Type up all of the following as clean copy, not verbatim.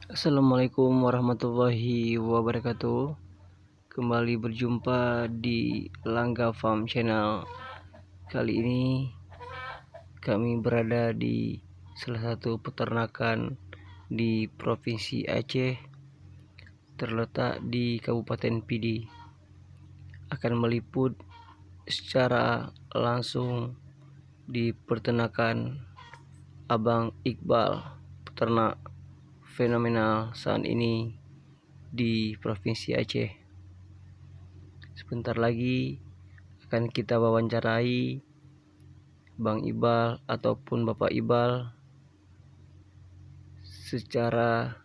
Assalamualaikum warahmatullahi wabarakatuh. Kembali berjumpa di Langga Farm Channel. Kali ini kami berada di salah satu peternakan di Provinsi Aceh, terletak di Kabupaten Pidi. Akan meliput secara langsung di peternakan Abang Iqbal, peternak fenomenal saat ini di Provinsi Aceh. Sebentar lagi akan kita wawancarai Bang Iqbal ataupun Bapak Iqbal secara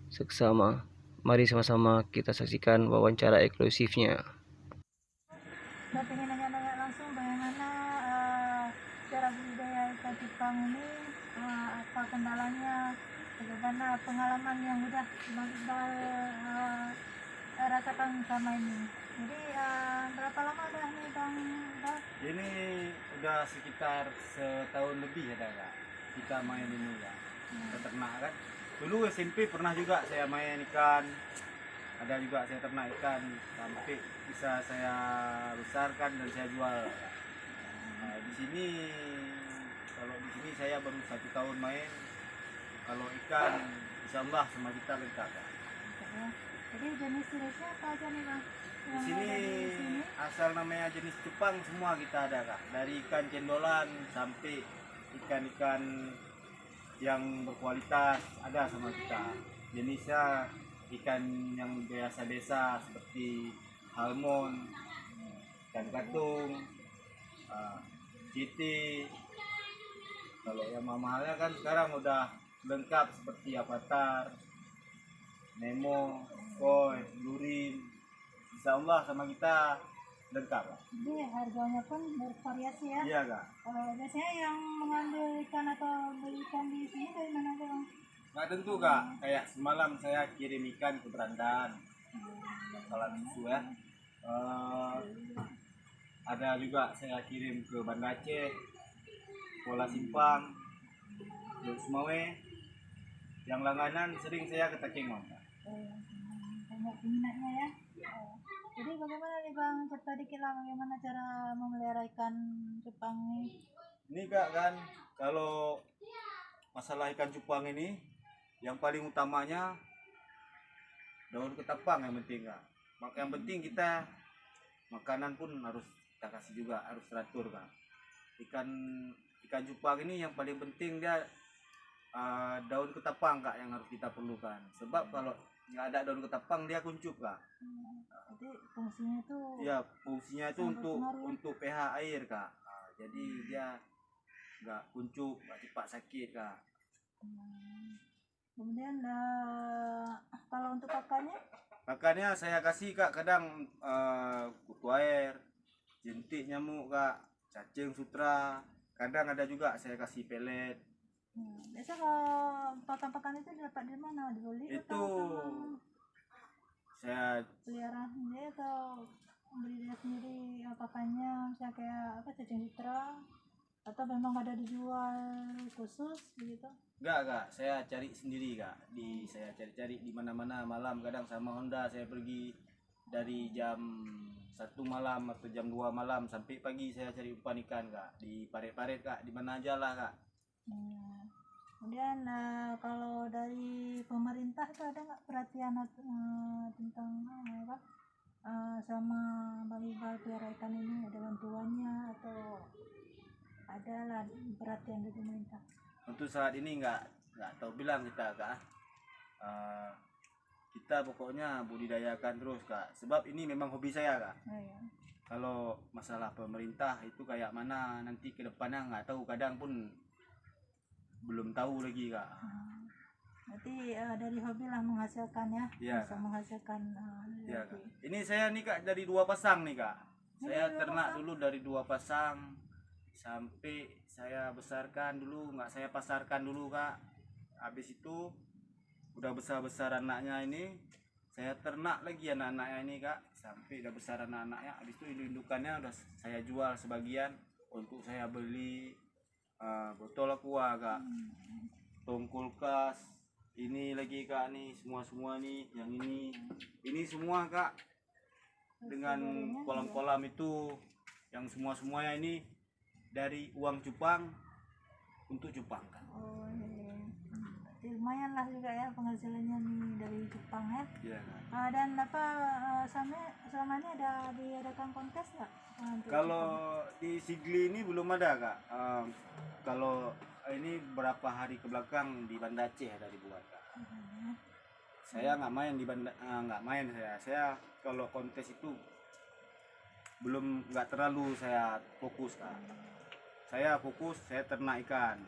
seksama. Mari sama-sama kita saksikan wawancara eksklusifnya. Saya pengen nanya-nanya langsung bagaimana cara budidaya ikan cupang ini, apa kendalanya, bagaimana pengalaman yang udah Bang Iqbal rasakan selama ini. Jadi berapa lama dah nih Bang Iqbal? Ini udah sekitar setahun lebih ya Kak. Kita main ini ya. Peternak kan. Dulu SMP pernah juga saya main ikan. Ada juga saya ternak ikan sampai bisa saya besarkan dan saya jual. Nah, di sini kalau di sini saya baru 1 tahun main. Kalau ikan insyaallah sama kita lengkap ya. Jadi jenis-jenisnya apa aja nih Bang? Di Yang sini ada di sini? asal namanya jenis cupang semua kita ada Kak. Dari ikan cendolan sampai ikan-ikan yang berkualitas ada sama kita. Jenisnya ikan yang biasa desa seperti halmon, ikan katung, citi. Kalau yang mahalnya kan sekarang udah lengkap seperti avatar, nemo, koi, lurin. Insya Allah sama kita lengkap. Jadi harganya pun bervariasi ya. Iya Kak. Biasanya yang mengambil ikan atau beli ikan di sini dari mana aja Bang? Nggak tentu Kak. Kayak semalam saya kirim ikan ke Berandan, salah susu ya. Ada juga saya kirim ke Banda Aceh, Kuala Simpang, Teluk Sumawe. Yang langganan sering saya ke Takengon. Banyak peminatnya ya. Jadi bagaimana nih Bang, cerita dikit lah bagaimana cara memelihara ikan cupang ini. Ini Kak kan, kalau masalah ikan cupang ini, yang paling utamanya daun ketapang yang penting Kak. Maka yang penting kita makanan pun harus kita kasih juga, harus teratur Kak. Ikan cupang ini yang paling penting dia daun ketapang Kak yang harus kita perlukan. Sebab kalau nggak ada daun ketapang dia kuncup Kak. Jadi fungsinya itu Ya fungsinya itu sangat berpengaruh. untuk pH air Kak. Jadi dia nggak kuncup, nggak cepat sakit Kak. Kemudian kalau untuk pakannya, Makanya saya kasih Kak kadang kutu air, jentik nyamuk Kak, cacing sutra. Kadang ada juga saya kasih pelet. biasa kalau pakan-pakan itu dapat di mana? Dibeli Itu atau sama saya pelihara sendiri atau beli dia sendiri pakannya, misalnya kayak apa cacing sutra, atau memang ada dijual khusus gitu? enggak, saya cari sendiri Kak. Saya cari-cari di mana-mana malam kadang sama Honda saya pergi dari jam 1 malam atau jam 2 malam sampai pagi saya cari umpan ikan Kak. Di paret-paret Kak, di mana aja lah Kak. Kemudian kalau dari pemerintah itu ada nggak perhatian tentang apa sama Bang Iqbal pelihara ikan ini, ada bantuannya atau ada lah perhatian dari pemerintah? Untuk saat ini nggak tahu bilang kita Kak. Kita pokoknya budidayakan terus Kak. Sebab ini memang hobi saya Kak. Oh, ya. Kalau masalah pemerintah itu kayak mana nanti ke depannya nggak tahu, kadang pun belum tahu lagi Kak. Berarti dari hobi lah menghasilkan ya, Iya, bisa Kak. menghasilkan Ya hobi. Kak. Ini saya nih Kak dari 2 pasang nih Kak. Saya Dua ternak pasang? dulu dari 2 pasang sampai saya besarkan dulu, nggak saya pasarkan dulu Kak. Habis itu udah besar-besar anaknya ini, saya ternak lagi anak-anaknya ini Kak, sampai udah besar anak-anaknya. Habis itu indukannya udah saya jual sebagian untuk saya beli botol aqua Kak, tong kulkas, Ini lagi kak nih, semua nih, yang ini semua kak, dengan kolam-kolam itu, yang semuanya ini dari uang cupang untuk cupang kak. Oh iya. Berarti lumayan lah juga ya penghasilannya nih dari Jepang ya. Iya kak. Dan apa selama ini ada diadakan kontes nggak? Untuk Kalau di Sigli ini belum ada kak. Kalau ini berapa hari ke belakang di Banda Aceh ada dibuat kak. Jepang? Saya nggak main di Banda, nggak main saya kalau kontes itu belum, nggak terlalu saya fokus kak. Saya fokus saya ternak ikan.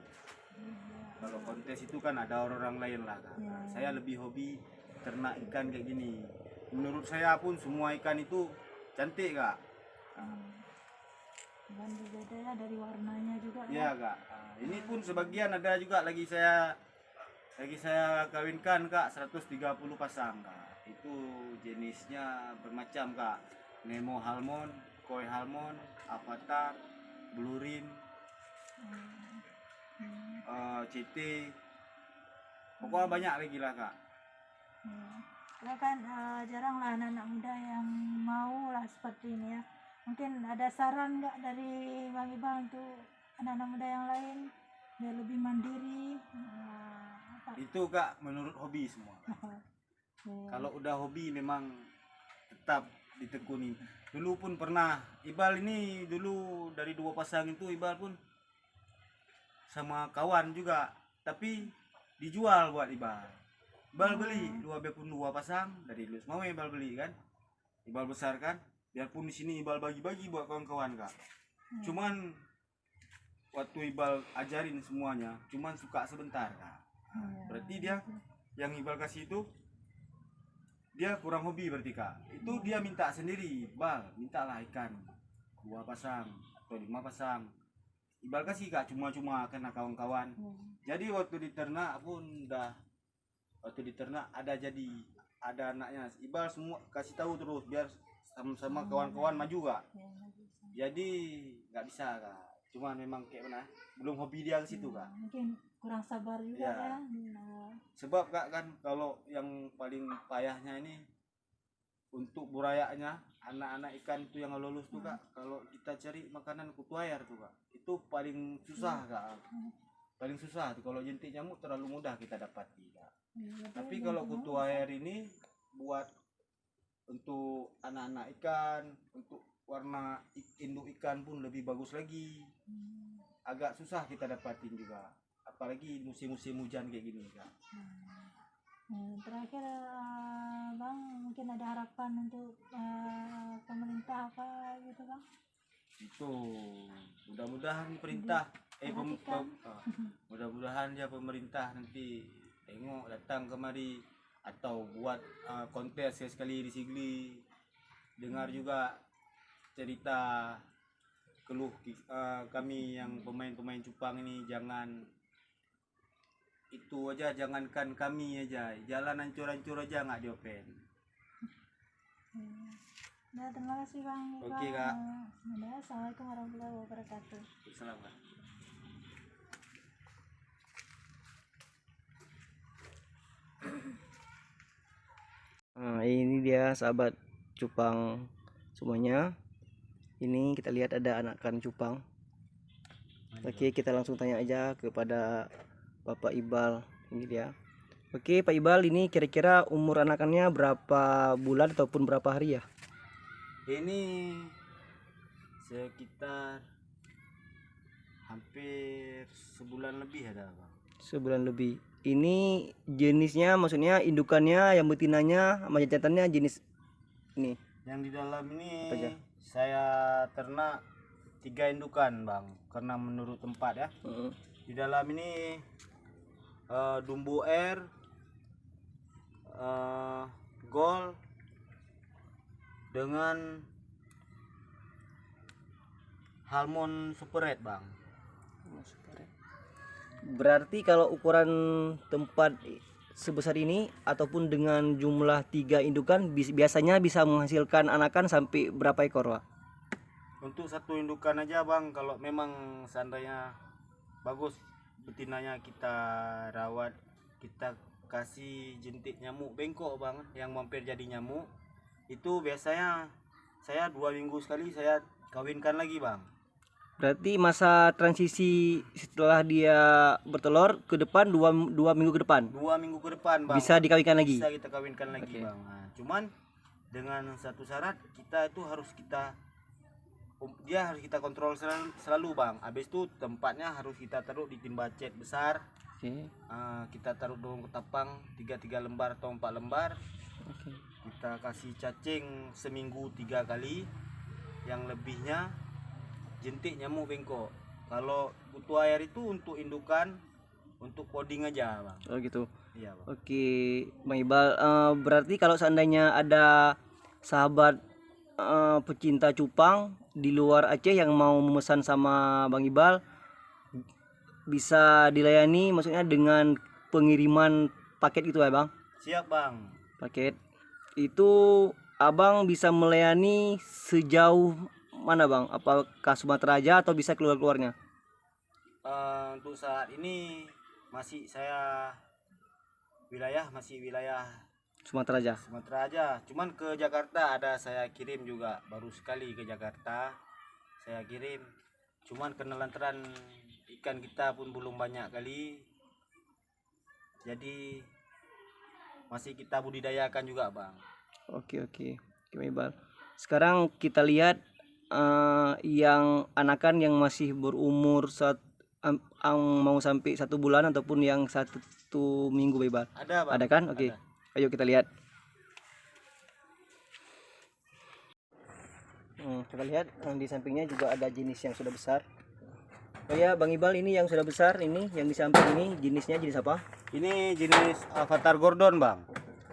Kalau kontes itu kan ada orang lain lah kak. Saya lebih hobi ternak ikan kayak gini. Menurut saya pun semua ikan itu cantik kak. Dan berbeda ya dari warnanya juga Iya kak. Ini pun sebagian ada juga lagi saya kawinkan kak, 130 pasang kak. Itu jenisnya bermacam kak. Nemo halmon, koi halmon, avatar, blurin, CT. Pokoknya banyak lagi lah kak. Ya kan jarang lah anak-anak muda yang mau lah seperti ini ya. Mungkin ada saran nggak dari Bang Iba untuk anak-anak muda yang lain biar lebih mandiri? Apa? Itu kak menurut hobi semua. Kalau udah hobi memang tetap ditekuni. Dulu pun pernah Ibal ini, dulu dari 2 pasang itu Ibal pun sama kawan juga, tapi dijual buat Ibal. Ibal beli 2 pasang dari Lus mau Ibal beli kan. Ibal besar kan. Biarpun di sini Ibal bagi-bagi buat kawan-kawan kak. Cuman waktu Ibal ajarin semuanya, cuman suka sebentar kak. Berarti dia yang Ibal kasih itu dia kurang hobi berarti kak. Itu dia minta sendiri, Bal, mintalah ikan 2 pasang atau 5 pasang. Ibal kasih kak cuma-cuma karena kawan-kawan. Jadi waktu diternak pun waktu diternak ada anaknya. Ibal semua kasih tahu terus biar sama-sama kawan-kawan maju kak. Jadi nggak bisa kak. Cuma memang kayak mana? Belum hobi dia ke situ kak. Mungkin kurang sabar juga ya. Sebab kak kan kalau yang paling payahnya ini untuk burayanya anak-anak ikan itu yang lulus tuh kak. Kalau kita cari makanan kutu air tuh kak, itu paling susah kak. Paling susah tuh kalau jentik nyamuk terlalu mudah kita dapati kak. Tapi kalau kutu air ini buat untuk anak-anak ikan, untuk warna induk ikan pun lebih bagus lagi. Agak susah kita dapatin juga, apalagi musim-musim hujan kayak gini kak. Terakhir Bang, mungkin ada harapan untuk pemerintah apa gitu Bang? Itu mudah-mudahan perintah mudah-mudahan ya pemerintah nanti tengok datang kemari atau buat kontes sekali di Sigli, dengar juga cerita keluh kami yang pemain-pemain cupang ini. Jangan itu aja, jangankan kami aja, jalan hancur-hancur aja nggak diopen. Nah, terima kasih Bang. Oke, Kak. Assalamualaikum warahmatullahi wabarakatuh. Selamat. Nah, ini dia sahabat cupang semuanya. Ini kita lihat ada anakan cupang. Oke, kita langsung tanya aja kepada Bapak Ibal. Ini dia. Oke, Pak Ibal, ini kira-kira umur anakannya berapa bulan ataupun berapa hari ya? Ini sekitar hampir sebulan lebih ada bang. Sebulan lebih. Ini jenisnya, maksudnya indukannya, yang betinanya sama jantannya jenis ini. Yang di dalam ini Apa aja? saya ternak 3 indukan bang, karena menurut tempat ya. Di dalam ini Dumbo Air, Gold dengan Halmon Super Red bang. Berarti kalau ukuran tempat sebesar ini ataupun dengan jumlah 3 indukan biasanya bisa menghasilkan anakan sampai berapa ekor, Pak? Untuk 1 indukan aja bang, kalau memang seandainya bagus betinanya kita rawat, kita kasih jentik nyamuk bengkok bang, yang mampir jadi nyamuk itu biasanya saya 2 minggu sekali saya kawinkan lagi bang. Berarti masa transisi setelah dia bertelur ke depan dua minggu ke depan 2 minggu ke depan bang bisa dikawinkan lagi. bisa kita kawinkan lagi Oke. bang. Nah, cuman dengan satu syarat, kita itu harus dia harus kita kontrol selalu bang. Habis itu tempatnya harus kita taruh di timba cat besar. Oke. Kita taruh daun ketapang 3 lembar atau 4 lembar. Oke. Kita kasih cacing seminggu 3 kali, yang lebihnya jentik nyamuk bengkok. Kalau butuh air itu untuk indukan, untuk coding aja bang. Oh gitu. Iya bang. Oke, Bang Ibal. Berarti kalau seandainya ada sahabat pecinta cupang di luar Aceh yang mau memesan sama Bang Ibal, bisa dilayani, maksudnya dengan pengiriman paket itu ya Bang? Siap bang. Paket itu Abang bisa melayani sejauh mana Bang? Apakah Sumatera aja atau bisa keluar-keluarnya? Untuk saat ini masih saya masih wilayah Sumatera aja. Sumatera aja. Cuman ke Jakarta ada saya kirim juga, baru sekali ke Jakarta saya kirim. Cuman kenelantaran ikan kita pun belum banyak kali, jadi masih kita budidayakan juga bang. Oke, Bang Ibal. Sekarang kita lihat yang anakan yang masih berumur mau sampai 1 bulan ataupun yang 1 minggu Bang Ibal. Ada bang. Ada kan? Oke. Ada. Ayo kita lihat. Kita lihat di sampingnya juga ada jenis yang sudah besar. Oh ya, Bang Ibal, ini yang sudah besar, ini yang di samping ini jenisnya jenis apa? Ini jenis Avatar Gordon bang.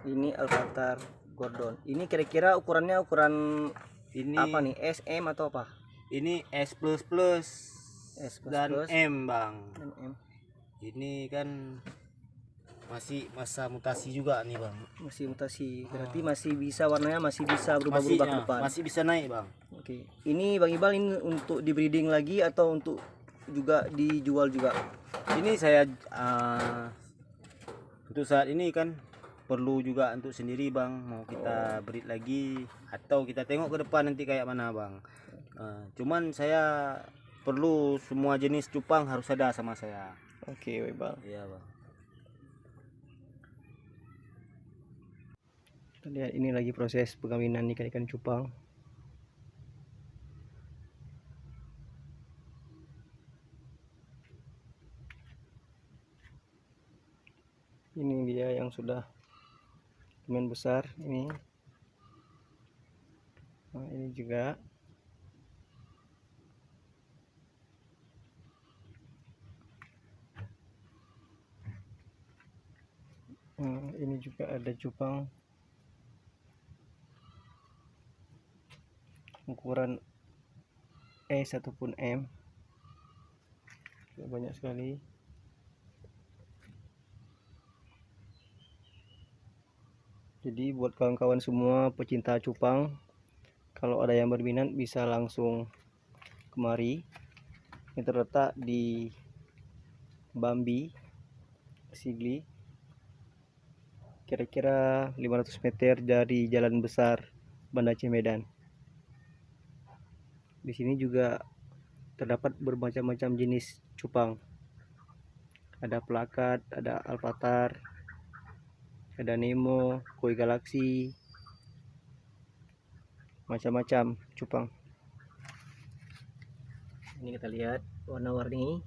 Ini Alvatar Gordon. Ini kira-kira ukurannya ukuran Ini apa nih? SM atau apa? Ini S++ S++ dan M bang. dan M. Ini kan masih masa mutasi juga nih bang. Masih mutasi. Berarti masih bisa warnanya masih bisa berubah-berubah ke depan. Masih bisa naik bang. Oke. Ini Bang Ibal ini untuk di breeding lagi atau untuk juga dijual juga? Ini saya untuk saat ini kan perlu juga untuk sendiri bang, mau kita breed lagi atau kita tengok ke depan nanti kayak mana bang. Cuman saya perlu semua jenis cupang harus ada sama saya. Oke, Bang Ibal. Iya bang. Kita lihat ini lagi proses perkawinan ikan-ikan cupang. Ini dia yang sudah lumayan besar ini. Nah, ini juga. Ini juga ada cupang ukuran S ataupun M. Banyak sekali. Jadi buat kawan-kawan semua pecinta cupang, kalau ada yang berminat bisa langsung kemari. Ini terletak di Bambi, Sigli, kira-kira 500 meter dari jalan besar Banda Aceh Medan. Di sini juga terdapat bermacam-macam jenis cupang. Ada plakat, ada alvatar, ada Nemo, koi galaksi, macam-macam cupang. Ini kita lihat warna-warni.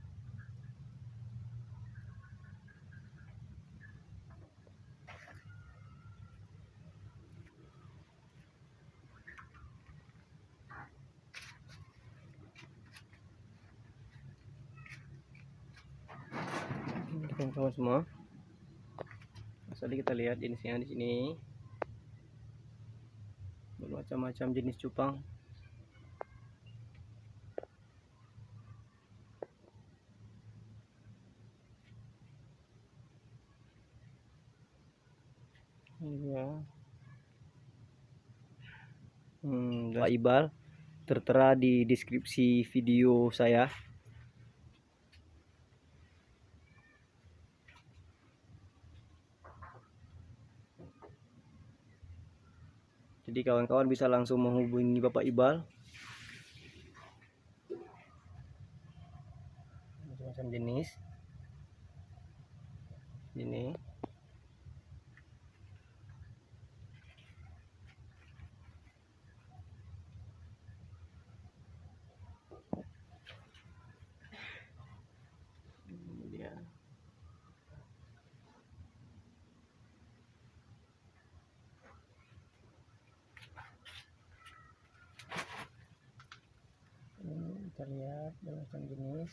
Kawan-kawan semua, tadi kita lihat jenisnya di sini bermacam-macam jenis cupang. Iya. Pak Ibal tertera di deskripsi video saya. Jadi kawan-kawan bisa langsung menghubungi Bapak Iqbal. Macam jenis ini. Ini dia. Ini kita lihat macam jenis.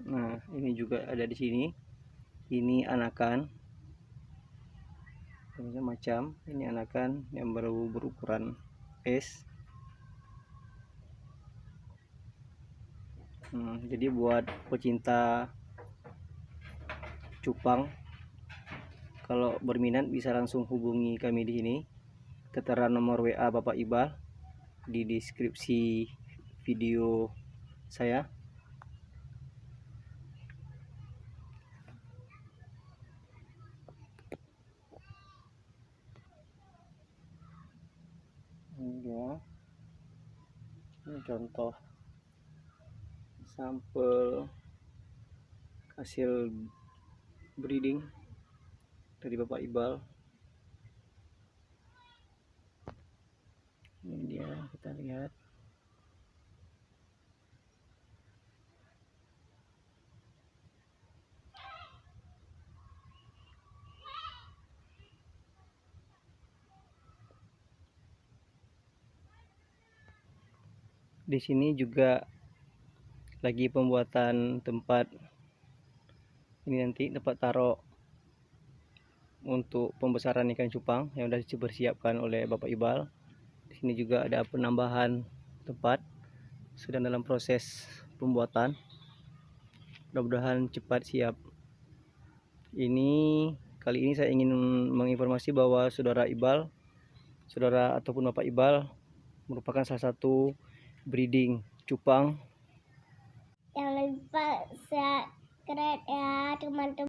Nah, ini juga ada di sini. Ini anakan. Macam ini anakan yang baru berukuran S. Jadi buat pecinta cupang, kalau berminat bisa langsung hubungi kami di sini. Tertera nomor WA Bapak Iqbal di deskripsi video saya. Ini contoh sampel hasil breeding dari Bapak Iqbal. Ini dia, kita lihat. Di sini juga lagi pembuatan tempat ini, nanti tempat taruh untuk pembesaran ikan cupang yang sudah dipersiapkan oleh Bapak Iqbal. Di sini juga ada penambahan tempat, sedang dalam proses pembuatan. Mudah-mudahan cepat siap. Kali ini saya ingin menginformasi bahwa saudara Iqbal, saudara ataupun Bapak Iqbal merupakan salah satu breeding cupang. Jangan lupa subscribe ya teman-teman.